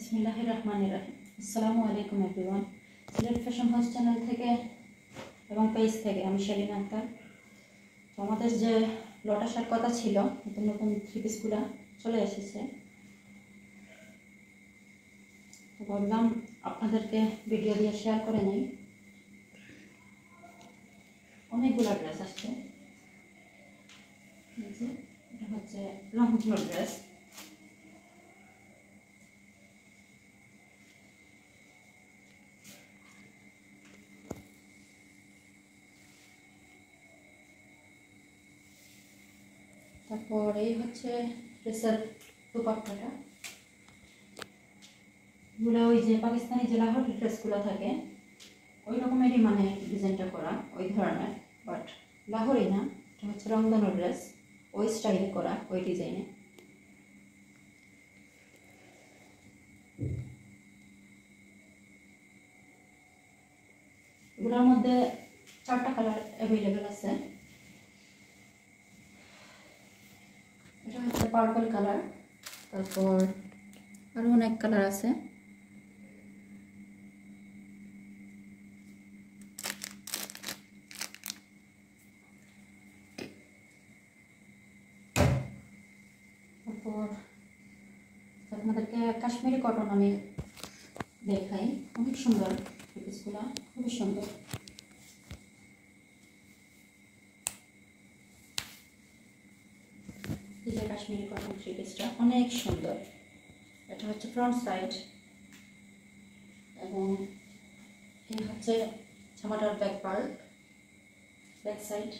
বিসমিল্লাহির রহমানির রহিম। আসসালামু আলাইকুম everyone. Sylhet fashion house channel থেকে এবং পেজ থেকে আমি শালিনা আক্তার। তো আমাদের যে লট আসার কথা ছিল, নতুন নতুন থ্রি পিসগুলো চলে এসেছে। তো ভাবলাম আপনাদেরকে ভিডিও দিয়ে শেয়ার করে নিই। অনেকগুলো ড্রেস আসছে। এটা হচ্ছে লং ড্রেস। তারপর এই হচ্ছে ড্রেসের দুপাট্টাটা। এগুলো ওই যে পাকিস্তানি যে লাহোর ড্রেসগুলো থাকে ওই রকমেরই মানে ডিজাইনটা করা, ওই ধরনের, বাট লাহোরই না, এটা হচ্ছে রংধনু ড্রেস, ওই স্টাইলে করা, ওই ডিজাইনে। এগুলোর মধ্যে 4টা কালার অ্যাভেলেবেল আছে। এটা হচ্ছে পার্পল কালার, তারপর আরও অনেক কালার আছে। তারপর আপনাদেরকে কাশ্মীরি কটন আমি দেখাই, অনেক সুন্দর পিসগুলো, খুবই সুন্দর। এই যে কাশ্মীরি কটন থ্রি পিসটা অনেক সুন্দর। এটা হচ্ছে ফ্রন্ট সাইড এবং এই হচ্ছে জামাটার ব্যাক পার্ট, ব্যাক সাইড।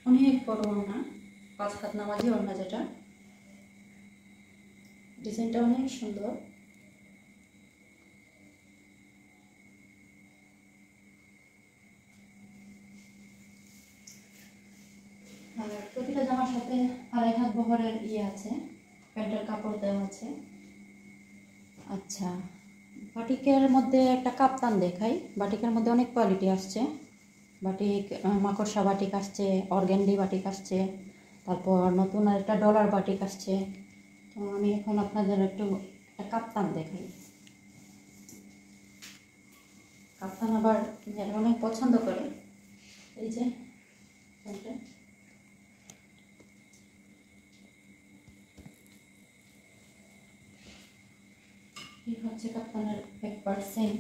অনেক বড় ওড়না, 5 হাত নামাজি ওড়না, যেটা ডিজাইনটা অনেক সুন্দর। আর প্রতিটা জামার সাথে 2.5 হাত বহরের আছে, প্যান্টের কাপড় দেওয়া আছে। আচ্ছা, বাটিকের মধ্যে একটা কাপ্তান দেখাই। বাটিকের মধ্যে অনেক কোয়ালিটি আসছে। বাটিক মাকড়সা বাটিক আসছে, অর্গ্যান্ডি বাটিক আসছে, তারপর নতুন আর একটা ডলার বাটিক আসছে। তো আমি এখন আপনাদের একটু একটা কাপ্তান দেখাই। কাপ্তান আবার মেয়েরা অনেক পছন্দ করে। এই যে এই হচ্ছে কাপ্তানের ব্যাক পার্ট, সেম।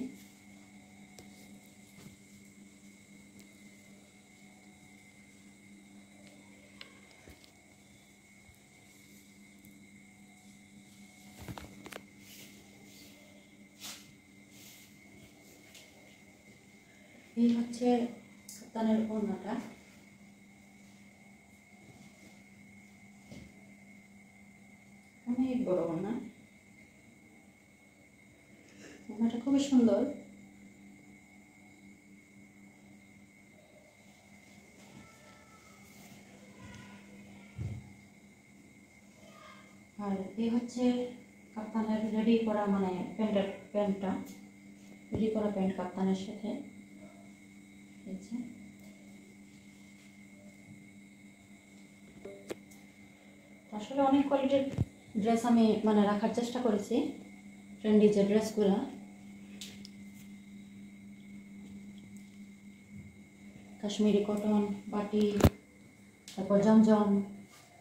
এই হচ্ছে কাপ্তানের ওড়নাটা, অনেক বড় ওড়না। ওড়নাটা খুবই সুন্দর। আর এই হচ্ছে কাপ্তানের রেডি করা, মানে প্যান্টটা রেডি করা প্যান্ট কাপ্তানের সাথে। আসলে অনেক কোয়ালিটির ড্রেস আমি মানে রাখার চেষ্টা করেছি, ট্রেন্ডি যে ড্রেসগুলো। কাশ্মীরি কটন, বাটি, তারপর জমজম,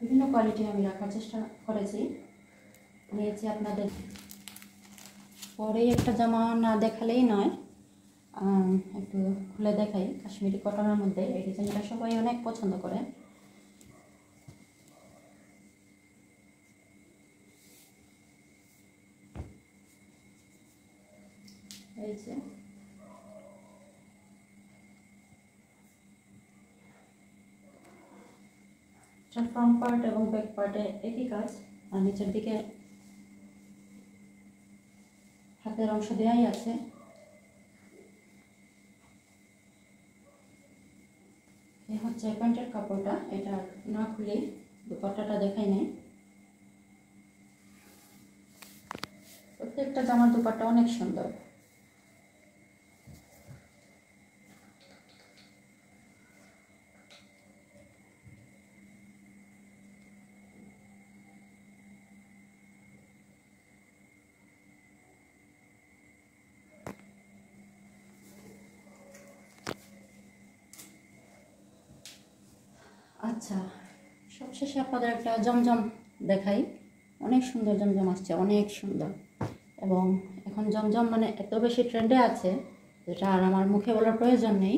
বিভিন্ন কোয়ালিটি আমি রাখার চেষ্টা করেছি, নিয়েছি আপনাদের। পরেই একটা জামা না দেখালেই নয়, একটু খুলে দেখাই। কাশ্মীরি কটনের মধ্যে এই ডিজাইনটা সবাই অনেক পছন্দ করে। এই যে ফ্রন্ট পার্ট এবং ব্যাক পার্টে একই কাজ, আর নিচের দিকে হাতের অংশ দেওয়াই আছে। এই হচ্ছে প্যান্টের কাপড়টা, এটা না খুলে দুপাট্টাটা দেখাই নাই। প্রত্যেকটা জামার দুপাট্টা অনেক সুন্দর। আচ্ছা, সবশেষে আপনাদের একটা জমজম দেখাই। অনেক সুন্দর জমজম আসছে, অনেক সুন্দর। এবং এখন জমজম মানে এত বেশি ট্রেন্ডে আছে যেটা আর আমার মুখে বলার প্রয়োজন নেই।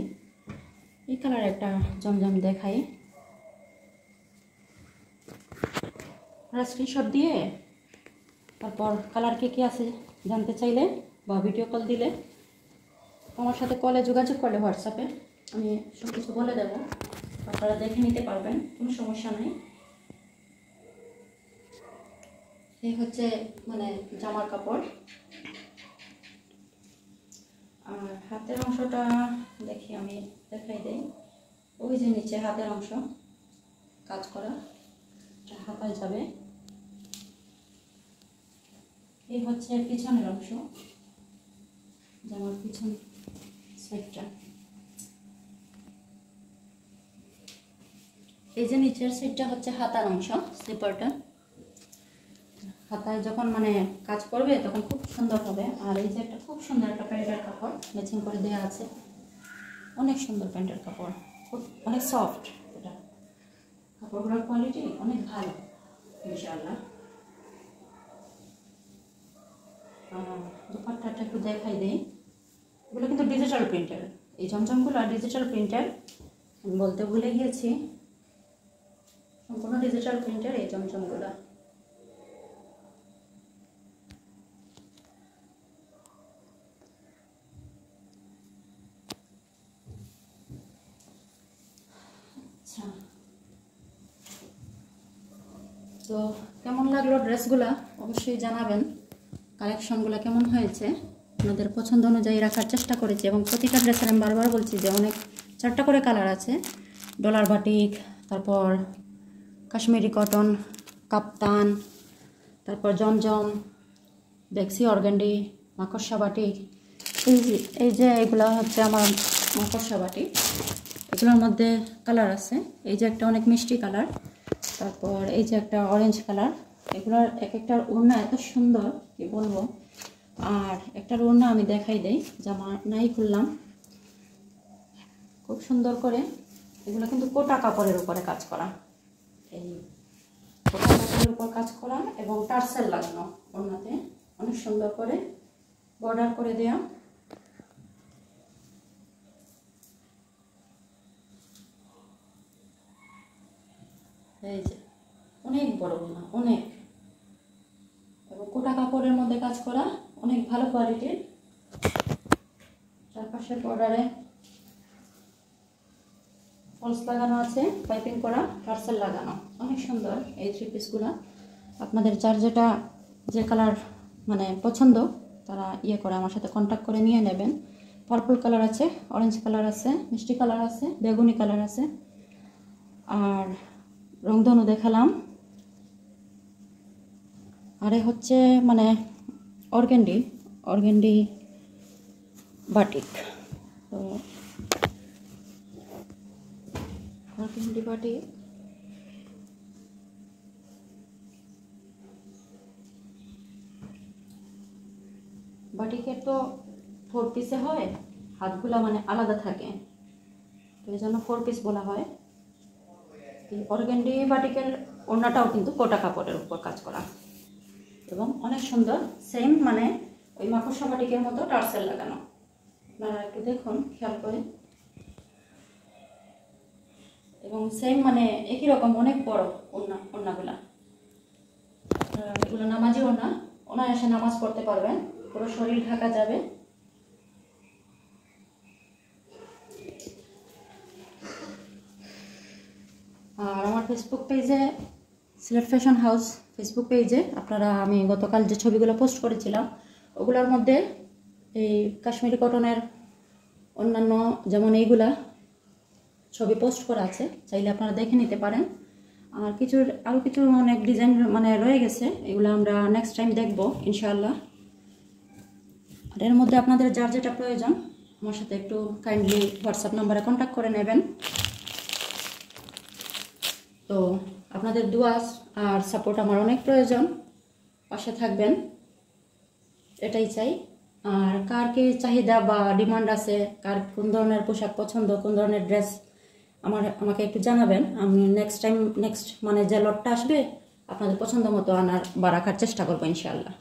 এই কালার একটা জমজম দেখাই। আপনারা স্ক্রিনশট দিয়ে তারপর কালার কি আছে জানতে চাইলে বা ভিডিও কল দিলে আমার সাথে কলে যোগাযোগ করলে হোয়াটসঅ্যাপে আমি সব কিছু বলে দেবো, আপনারা দেখে নিতে পারবেন, কোনো সমস্যা নেই। এই হচ্ছে মানে জামার কাপড়। আর হাতের অংশটা দেখি, আমি দেখাই দেই। ওই যে নিচে হাতের অংশ কাজ করা, হাতায় যাবে। এই হচ্ছে পিছনের অংশ, জামার পিছন সাইডটা। এই যে নিচের সাইডটা হচ্ছে হাতার অংশ, স্লিপারটা। হাতায় যখন মানে কাজ করবে তখন খুব সুন্দর হবে। আর এই যে একটা খুব সুন্দর একটা প্যান্টের কাপড় ম্যাচিং করে দেওয়া আছে, অনেক সুন্দর প্যান্টের কাপড়, খুব অনেক সফট। এটা কাপড়গুলোর কোয়ালিটি অনেক ভালো ইনশাআল্লাহ। দুপাট্টাটা একটু দেখাই দেই। এগুলো কিন্তু ডিজিটাল প্রিন্টের, এই জমজমগুলো ডিজিটাল প্রিন্টের, আমি বলতে ভুলে গিয়েছি, সম্পূর্ণ ডিজিটাল প্রিন্টের এই জমজমগুলো। আচ্ছা, তো কেমন লাগলো ড্রেসগুলা অবশ্যই জানাবেন। কালেকশনগুলো কেমন হয়েছে আপনাদের পছন্দ অনুযায়ী রাখার চেষ্টা করেছি। এবং প্রতিটা ড্রেসের আমি বারবার বলছি যে অনেক 4টা করে কালার আছে। ডলার বাটিক, তারপর কাশ্মীরি কটন, কাপ্তান, তারপর জমজম, বেক্সি অর্গান্ডি, মাকড়সা বাটিক। এই যে এগুলো হচ্ছে আমার মাকড়সা বাটিক। এগুলোর মধ্যে কালার আছে, এই যে একটা অনেক মিষ্টি কালার, তারপর এই যে একটা অরেঞ্জ কালার। এগুলোর এক একটার ওড়না এত সুন্দর কি বলবো। আর একটার ওড়না আমি দেখাই দেই, জামা নাই খুললাম, খুব সুন্দর করে। এগুলো কিন্তু কোটা কাপড়ের উপরে কাজ করা, এই কোটা কাপড়ের উপর কাজ করা এবং টার্সেল লাগানো ওড়নাতে, অনেক সুন্দর করে বর্ডার করে দেয়া। এই যে অনেক বড় ওড়না, অনেক, এবং কোটা কাপড়ের মধ্যে কাজ করা, অনেক ভালো কোয়ালিটির। চারপাশে বর্ডারে ফলস লাগানো আছে, পাইপিং করা, টার্সেল লাগানো, অনেক সুন্দর এই 3 পিসগুলো। আপনাদের যার যেটা যে কালার মানে পছন্দ তারা করে আমার সাথে কন্ট্যাক্ট করে নিয়ে নেবেন। পার্পল কালার আছে, অরেঞ্জ কালার আছে, মিষ্টি কালার আছে, বেগুনি কালার আছে। আর রংধনু দেখালাম। আর হচ্ছে মানে অর্গেন্ডি বাটিক। তো অর্গেন্ডি বাটিক বাটিকের তো 4 পিসে হয়, হাতগুলা মানে আলাদা থাকে, তো এই জন্য 4 পিস বলা হয়। এই অর্গেন্ডি বাটিকের ওড়নাটাও কিন্তু কোটা কাপড়ের উপর কাজ করা এবং অনেক সুন্দর, সেম মানে ওই মাকড়সা বাটিকের মতো টার্সেল লাগানো। আপনারা একটু দেখুন খেয়াল করে, এবং সেম মানে একই রকম, অনেক বড় ওড়নাগুলা। এগুলো নামাজি ওড়না, অনায়াসে নামাজ পড়তে পারবেন, পুরো শরীর ঢাকা যাবে। আর আমার ফেসবুক পেজে, সিলেট ফ্যাশন হাউস ফেসবুক পেজে আপনারা, আমি গতকাল যে ছবিগুলো পোস্ট করেছিলাম ওগুলোর মধ্যে এই কাশ্মীরি কটনের অন্যান্য যেমন এইগুলা ছবি পোস্ট করা আছে, চাইলে আপনারা দেখে নিতে পারেন। আর আরও কিছু অনেক ডিজাইন মানে রয়ে গেছে, এগুলো আমরা নেক্সট টাইম দেখবো ইনশাআল্লাহ। আর এর মধ্যে আপনাদের যার যেটা প্রয়োজন আমার সাথে একটু কাইন্ডলি হোয়াটসঅ্যাপ নাম্বারে কন্ট্যাক্ট করে নেবেন। তো আপনাদের দোয়া আর সাপোর্ট আমার অনেক প্রয়োজন, পাশে থাকবেন এটাই চাই। আর কার কি চাহিদা বা ডিমান্ড আছে, কার কোন ধরনের পোশাক পছন্দ, কোন ধরনের ড্রেস আমাকে একটু জানাবেন, আমি নেক্সট মানে যে লটটা আসবে আপনাদের পছন্দ মতো আনার বা রাখার চেষ্টা করবো ইনশাআল্লাহ।